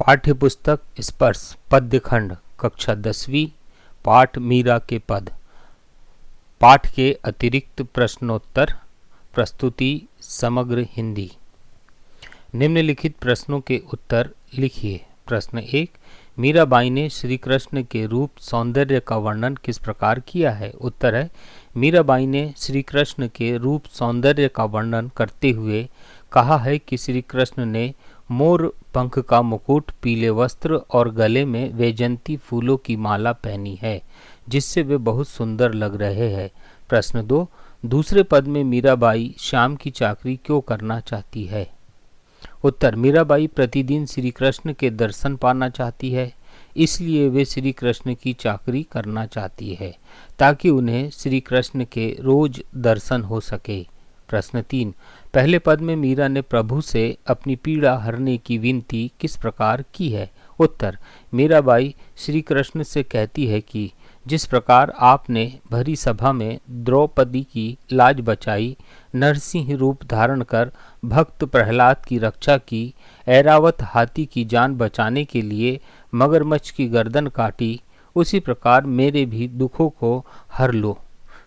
पाठ्यपुस्तक स्पर्श पद्यखंड कक्षा 10वीं पाठ मीरा के पद। पाठ के अतिरिक्त प्रश्नोत्तर प्रस्तुति समग्र हिंदी। निम्नलिखित प्रश्नों के उत्तर लिखिए। प्रश्न 1, मीराबाई ने श्री कृष्ण के रूप सौंदर्य का वर्णन किस प्रकार किया है? उत्तर है, मीराबाई ने श्री कृष्ण के रूप सौंदर्य का वर्णन करते हुए कहा है कि श्री कृष्ण ने मोर पंख का मुकुट, पीले वस्त्र और गले में वैजंती फूलों की माला पहनी है, जिससे वे बहुत सुंदर लग रहे हैं। प्रश्न 2, दूसरे पद में मीराबाई श्याम की चाकरी क्यों करना चाहती है? उत्तर, मीराबाई प्रतिदिन श्री कृष्ण के दर्शन पाना चाहती है, इसलिए वे श्री कृष्ण की चाकरी करना चाहती है ताकि उन्हें श्री कृष्ण के रोज दर्शन हो सके। प्रश्न 3, पहले पद में मीरा ने प्रभु से अपनी पीड़ा हरने की विनती किस प्रकार की है? उत्तर, मीराबाई श्री कृष्ण से कहती है कि जिस प्रकार आपने भरी सभा में द्रौपदी की लाज बचाई, नरसिंह रूप धारण कर भक्त प्रहलाद की रक्षा की, ऐरावत हाथी की जान बचाने के लिए मगरमच्छ की गर्दन काटी, उसी प्रकार मेरे भी दुखों को हर लो।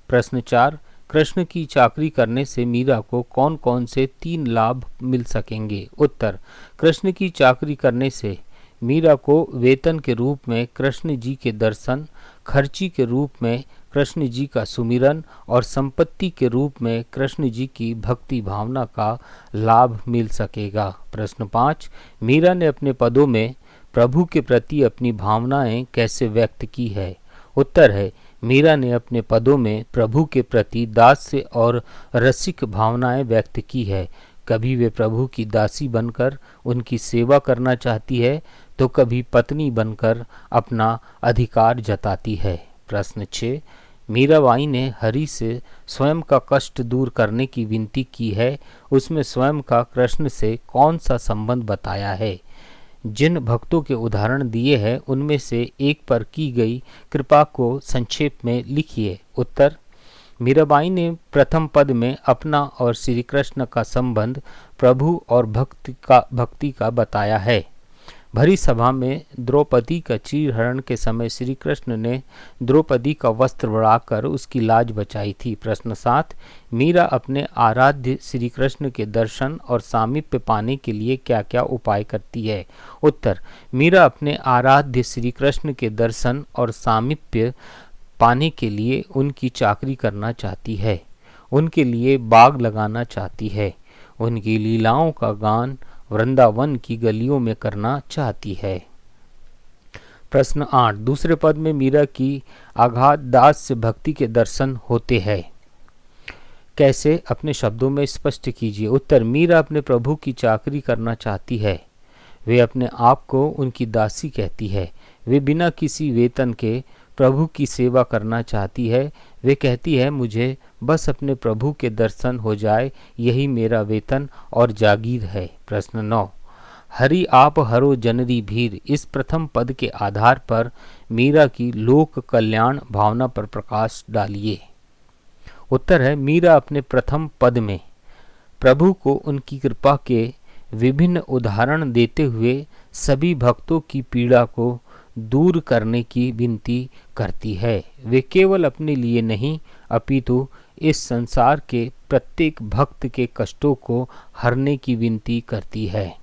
प्रश्न 4, कृष्ण की चाकरी करने से मीरा को कौन कौन से 3 लाभ मिल सकेंगे? उत्तर, कृष्ण की चाकरी करने से मीरा को वेतन के रूप में कृष्ण जी के दर्शन, खर्ची के रूप में कृष्ण जी का सुमिरन और संपत्ति के रूप में कृष्ण जी की भक्ति भावना का लाभ मिल सकेगा। प्रश्न 5, मीरा ने अपने पदों में प्रभु के प्रति अपनी भावनाएं कैसे व्यक्त की है? उत्तर है, मीरा ने अपने पदों में प्रभु के प्रति दास्य और रसिक भावनाएं व्यक्त की है। कभी वे प्रभु की दासी बनकर उनकी सेवा करना चाहती है, तो कभी पत्नी बनकर अपना अधिकार जताती है। प्रश्न 6, मीराबाई ने हरि से स्वयं का कष्ट दूर करने की विनती की है, उसमें स्वयं का कृष्ण से कौन सा संबंध बताया है? जिन भक्तों के उदाहरण दिए हैं उनमें से एक पर की गई कृपा को संक्षेप में लिखिए। उत्तर, मीराबाई ने प्रथम पद में अपना और श्री कृष्ण का संबंध प्रभु और भक्ति का बताया है। भरी सभा में द्रौपदी का चीरहरण के समय श्री कृष्ण ने द्रौपदी का वस्त्र बढ़ाकर उसकी लाज बचाई थी। प्रश्न 7, मीरा अपने आराध्य श्री कृष्ण के दर्शन और सामीप्य पाने के लिए क्या क्या उपाय करती है? उत्तर, मीरा अपने आराध्य श्री कृष्ण के दर्शन और सामीप्य पाने के लिए उनकी चाकरी करना चाहती है, उनके लिए बाग लगाना चाहती है, उनकी लीलाओं का गान वृंदावन की गलियों में करना चाहती है। प्रश्न 8, दूसरे पद में मीरा की अगाध दास्य भक्ति के दर्शन होते हैं, कैसे? अपने शब्दों में स्पष्ट कीजिए। उत्तर, मीरा अपने प्रभु की चाकरी करना चाहती है, वे अपने आप को उनकी दासी कहती है, वे बिना किसी वेतन के प्रभु की सेवा करना चाहती है। वे कहती है, मुझे बस अपने प्रभु के दर्शन हो जाए, यही मेरा वेतन और जागीर है। प्रश्न 9, हरि आप हरो जनरी भीर, इस प्रथम पद के आधार पर मीरा की लोक कल्याण भावना पर प्रकाश डालिए। उत्तर है, मीरा अपने प्रथम पद में प्रभु को उनकी कृपा के विभिन्न उदाहरण देते हुए सभी भक्तों की पीड़ा को दूर करने की विनती करती है। वे केवल अपने लिए नहीं अपितु इस संसार के प्रत्येक भक्त के कष्टों को हरने की विनती करती है।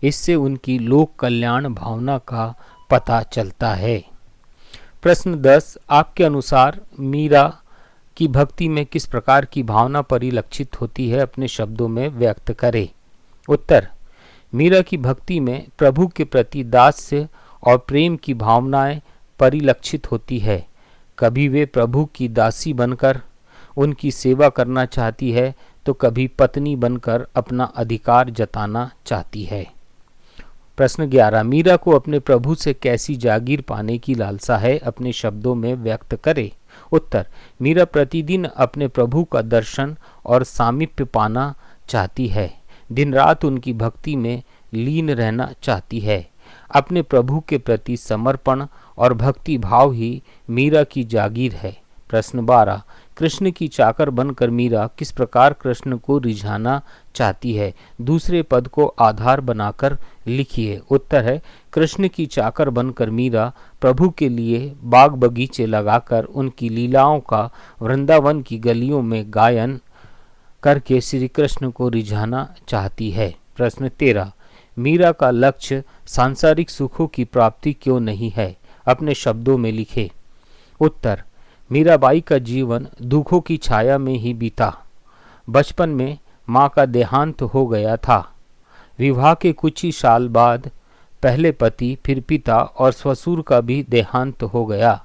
इससे उनकी लोक कल्याण भावना का पता चलता है। प्रश्न 10, आपके अनुसार मीरा की भक्ति में किस प्रकार की भावना परिलक्षित होती है? अपने शब्दों में व्यक्त करें। उत्तर, मीरा की भक्ति में प्रभु के प्रति दास्य और प्रेम की भावनाएं परिलक्षित होती है। कभी वे प्रभु की दासी बनकर उनकी सेवा करना चाहती है, तो कभी पत्नी बनकर अपना अधिकार जताना चाहती है। प्रश्न 11, मीरा को अपने प्रभु से कैसी जागीर पाने की लालसा है? अपने शब्दों में व्यक्त करें। उत्तर, मीरा प्रतिदिन अपने प्रभु का दर्शन और सामीप्य पाना चाहती है, दिन रात उनकी भक्ति में लीन रहना चाहती है। अपने प्रभु के प्रति समर्पण और भक्ति भाव ही मीरा की जागीर है। प्रश्न 12, कृष्ण की चाकर बनकर मीरा किस प्रकार कृष्ण को रिझाना चाहती है, दूसरे पद को आधार बनाकर लिखिए। उत्तर है, कृष्ण की चाकर बनकर मीरा प्रभु के लिए बाग बगीचे लगाकर उनकी लीलाओं का वृंदावन की गलियों में गायन करके श्री कृष्ण को रिझाना चाहती है। प्रश्न 13, मीरा का लक्ष्य सांसारिक सुखों की प्राप्ति क्यों नहीं है, अपने शब्दों में लिखे। उत्तर, मीराबाई का जीवन दुखों की छाया में ही बीता। बचपन में माँ का देहांत हो गया था। विवाह के कुछ ही साल बाद पहले पति, फिर पिता और ससुर का भी देहांत हो गया।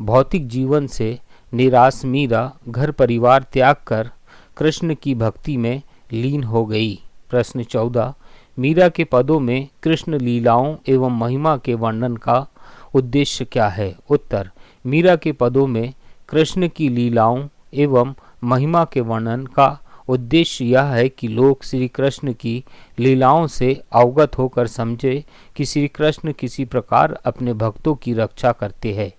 भौतिक जीवन से निराश मीरा घर परिवार त्याग कर कृष्ण की भक्ति में लीन हो गई। प्रश्न 14, मीरा के पदों में कृष्ण लीलाओं एवं महिमा के वर्णन का उद्देश्य क्या है। उत्तर, मीरा के पदों में कृष्ण की लीलाओं एवं महिमा के वर्णन का उद्देश्य यह है कि लोग श्री कृष्ण की लीलाओं से अवगत होकर समझे कि श्री कृष्ण किसी प्रकार अपने भक्तों की रक्षा करते हैं,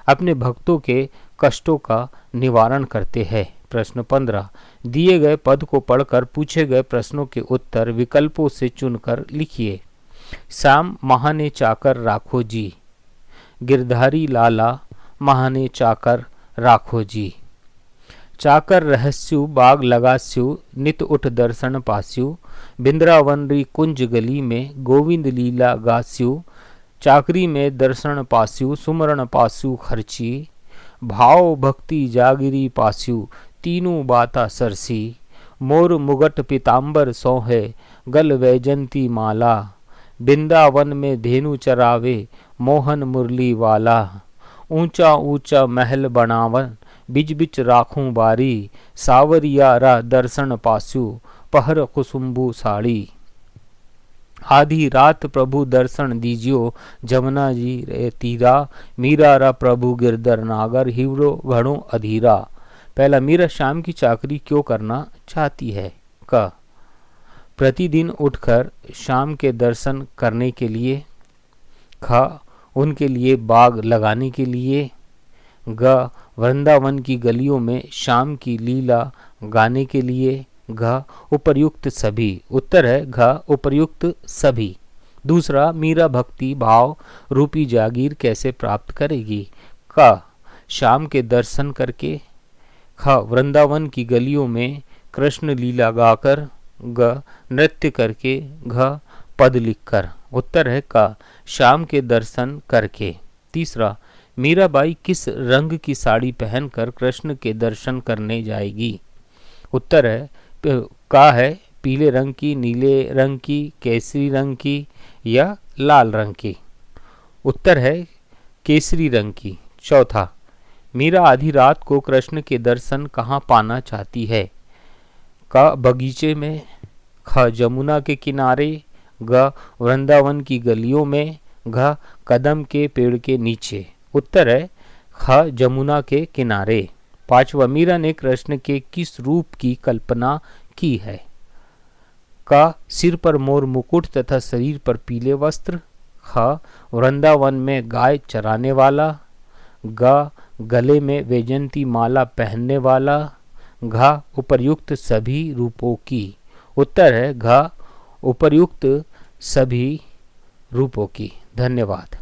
अपने भक्तों के कष्टों का निवारण करते हैं। प्रश्न 15, दिए गए पद को पढ़कर पूछे गए प्रश्नों के उत्तर विकल्पों से चुनकर लिखिए। श्याम महाने चाकर राखो जी, गिरधारी लाला महाने चाकर राखो जी। चाकर रहस्यु बाग लगास्यु, नित उठ दर्शन पास्यु, बिंद्रावन री कुंज गली में गोविंद लीला गास्यु, चाकरी में दर्शन पास्यु, सुमरण पास्यु खर्ची, भाव भक्ति जागिरी पास्यु, तीनों बाता सरसी, मोर मुगट पीताम्बर सोहे, गल वैजंती माला, बिंदावन में धेनु चरावे, मोहन मुरली वाला, ऊंचा ऊंचा महल बनावन, बिच बिच राखूं बारी, सावरिया रा दर्शन पास्यु, पहर कुसुम्बू साड़ी। आधी रात प्रभु दर्शन दीजियो, जमुना जी रे तीरा, मीरा रा प्रभु गिरधर नागर, हिवड़ो घड़ो अधीरा। पहला, मीरा शाम की चाकरी क्यों करना चाहती है। क, प्रतिदिन उठकर शाम के दर्शन करने के लिए। ख, उनके लिए बाग लगाने के लिए। ग, वृंदावन की गलियों में शाम की लीला गाने के लिए। घ, उपर्युक्त सभी। उत्तर है घ, उपर्युक्त सभी। दूसरा, मीरा भक्ति भाव रूपी जागीर कैसे प्राप्त करेगी। क, शाम के दर्शन करके। ख, वृंदावन की गलियों में कृष्ण लीला गाकर। ग, नृत्य करके। घ, पद लिखकर। उत्तर है क, शाम के दर्शन करके। तीसरा, मीराबाई किस रंग की साड़ी पहनकर कृष्ण के दर्शन करने जाएगी। उत्तर है का है पीले रंग की, नीले रंग की, केसरी रंग की या लाल रंग की। उत्तर है केसरी रंग की। चौथा, मीरा आधी रात को कृष्ण के दर्शन कहाँ पाना चाहती है। क, बगीचे में। ख, जमुना के किनारे। ग, वृंदावन की गलियों में। घ, कदम के पेड़ के नीचे। उत्तर है ख, जमुना के किनारे। पांचवा, मीरा ने कृष्ण के किस रूप की कल्पना की है। क, सिर पर मोर मुकुट तथा शरीर पर पीले वस्त्र। ख, वृंदावन में गाय चराने वाला। ग, गले में वैजंती माला पहनने वाला। घ, उपर्युक्त सभी रूपों की। उत्तर है घ, उपर्युक्त सभी रूपों की। धन्यवाद।